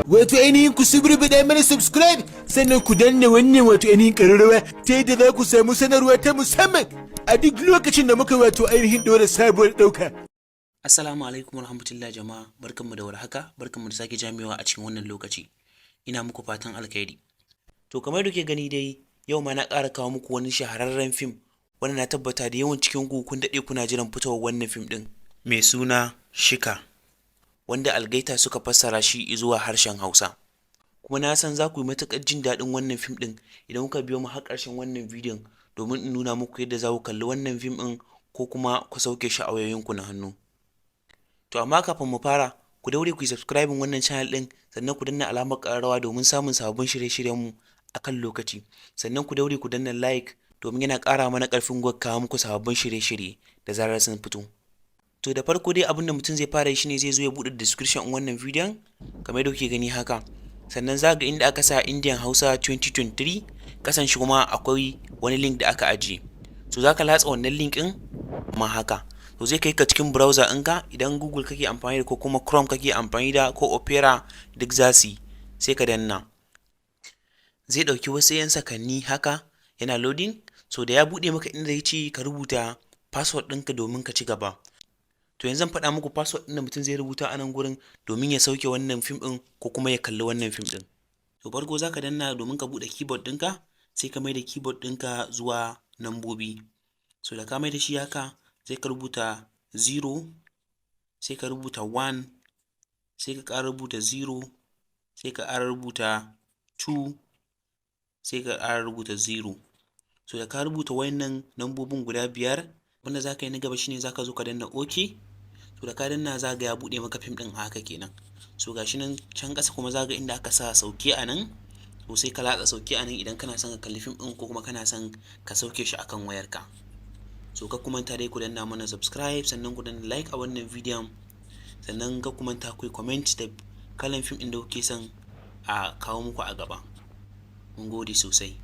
wato ainihin ku subrubida mana subscribe sannan ku danna wannan wato ainihin ƙararrawa ta yadda za ku samu sanarwa ta musamman a duk lokacin da muka wato ainihin ɗora sabuwar ɗauka. Assalamu alaikum warahmatullahi jama'a, barkanmu da warhaka, barkanmu da sake jamewa a cikin wannan lokaci. Ina muku fatan alkhairi. To kamar da kuke gani dai, yau ma na ƙara kawo muku wani shahararren fim wanda na tabbata da yawan cikin ku kun daɗe kuna jiran fitowar wannan fim ɗin mai suna Shika, wanda algaita suka fassara shi zuwa harshen Hausa. Kuma na san za ku yi matuƙar jin daɗin wannan fim ɗin idan kuka biyo mu har ƙarshen wannan bidiyon domin in nuna muku yadda za ku kalli wannan fim ɗin ko kuma ku sauke shi a wayoyinku na hannu. To amma kafin mu fara, ku daure ku yi subscribing wannan channel ɗin, sannan ku danna alamar ƙararrawa domin samun sababbin shirye-shiryenmu a kan lokaci. Sannan ku daure ku danna like domin yana ƙara mana ƙarfin gwiwa kawo muku sababbin shirye-shirye da zarar sun fito. To da farko dai abin da mutum zai fara shi ne zai zo ya buɗe description ɗin wannan bidiyon kamar yadda kuke gani haka. Sannan za ga inda aka sa Indian Hausa 2023, ƙasan shi kuma akwai wani link da aka ajiye. So za ka latsa wannan link ɗin kuma haka. To zai kai ka cikin browser ɗinka, idan Google kake amfani da ko kuma Chrome kake amfani da ko Opera duk za su yi, sai ka danna. Zai ɗauki wasu 'yan sakanni haka yana loading. So da ya buɗe maka inda ya ce ka rubuta password ɗinka domin ka ci gaba. To yanzu zan faɗa muku password ɗin da mutum zai rubuta a nan gurin domin ya sauke wannan fim ɗin ko kuma ya kalli wannan fim ɗin. To farko za ka danna domin ka buɗe keyboard ɗinka, sai ka mai da keyboard ɗinka zuwa nambobi. So da ka mai da shi haka, sai ka rubuta 0, sai ka rubuta 1, sai ka ƙara rubuta 0, sai ka ƙara rubuta 2, sai ka ƙara rubuta 0. So da ka rubuta wayannan nambobin guda 5, wanda za ka yi na gaba shine za ka zo ka danna OK. To da ka danna za ga ya buɗe maka fim ɗin haka kenan. So gashi nan can ƙasa kuma za ga inda aka sa sauke a nan. To sai ka latsa sauke a nan idan kana son ka kalli fim ɗin ko kuma kana son ka sauke shi akan wayarka. So ka kuma dai ku danna mana subscribe, sannan ku danna like a wannan bidiyon, sannan ka kuma ku yi comment da kalan fim ɗin da kuke son a kawo muku a gaba. Mun gode sosai.